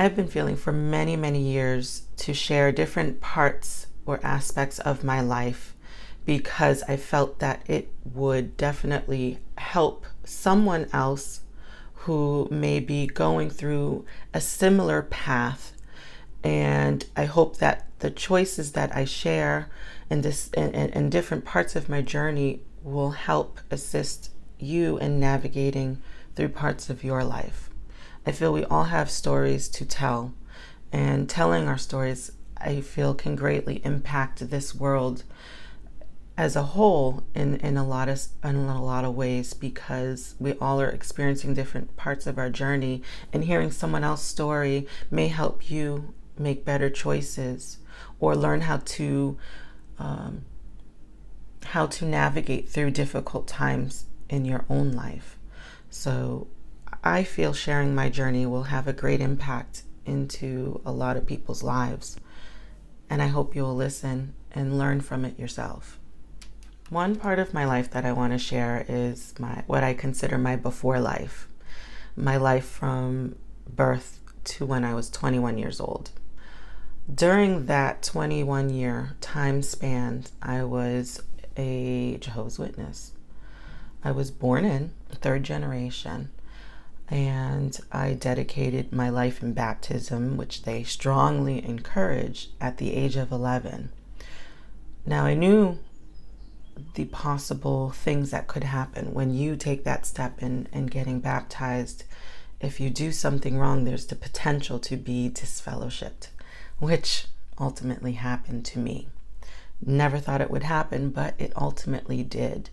I've been feeling for many, many years to share different parts or aspects of my life because I felt that it would definitely help someone else who may be going through a similar path. And I hope that the choices that I share in different parts of my journey will help assist you in navigating through parts of your life. I feel we all have stories to tell, and telling our stories, I feel, can greatly impact this world as a whole in a lot of ways, because we all are experiencing different parts of our journey, and hearing someone else's story may help you make better choices or learn how to navigate through difficult times in your own life. So I feel sharing my journey will have a great impact into a lot of people's lives, and I hope you'll listen and learn from it yourself. One part of my life that I want to share is what I consider my before life, my life from birth to when I was 21 years old. During that 21-year time span, I was a Jehovah's Witness. I was born in third generation, and I dedicated my life in baptism, which they strongly encouraged, at the age of 11. Now, I knew the possible things that could happen when you take that step in getting baptized. If you do something wrong, there's the potential to be disfellowshipped, which ultimately happened to me. Never thought it would happen, but it ultimately did.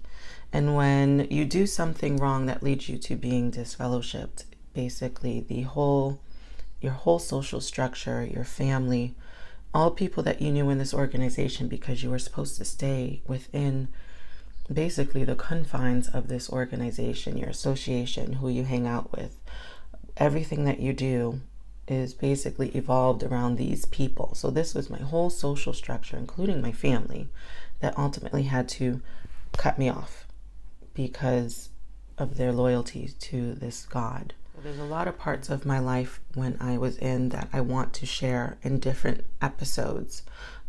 And when you do something wrong that leads you to being disfellowshipped, basically your whole social structure, your family, all people that you knew in this organization, because you were supposed to stay within basically the confines of this organization, your association, who you hang out with, everything that you do is basically evolved around these people. So this was my whole social structure, including my family, that ultimately had to cut me off because of their loyalty to this God. There's a lot of parts of my life when I was in that I want to share in different episodes,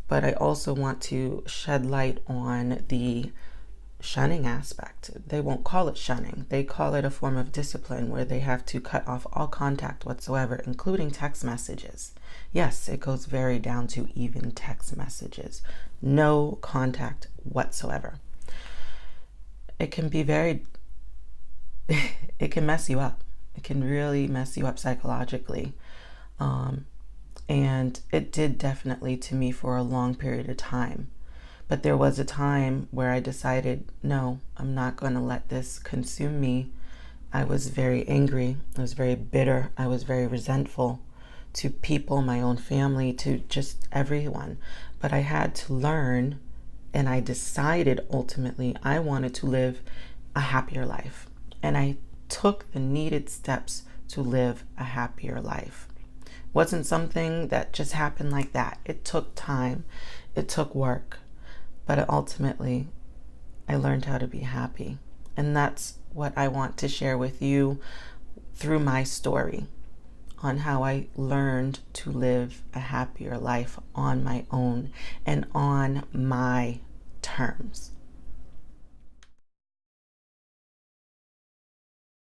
but I also want to shed light on the shunning aspect. They won't call it shunning. They call it a form of discipline where they have to cut off all contact whatsoever, including text messages. Yes, it goes very down to even text messages. No contact whatsoever. It can be it can mess you up. It can really mess you up psychologically. And it did definitely to me for a long period of time. But there was a time where I decided, no, I'm not going to let this consume me. I was very angry. I was very bitter. I was very resentful to people, my own family, to just everyone. But I had to learn, and I decided ultimately I wanted to live a happier life. And I took the needed steps to live a happier life. It wasn't something that just happened like that. It took time. It took work. But ultimately, I learned how to be happy. And that's what I want to share with you through my story on how I learned to live a happier life on my own and on my terms.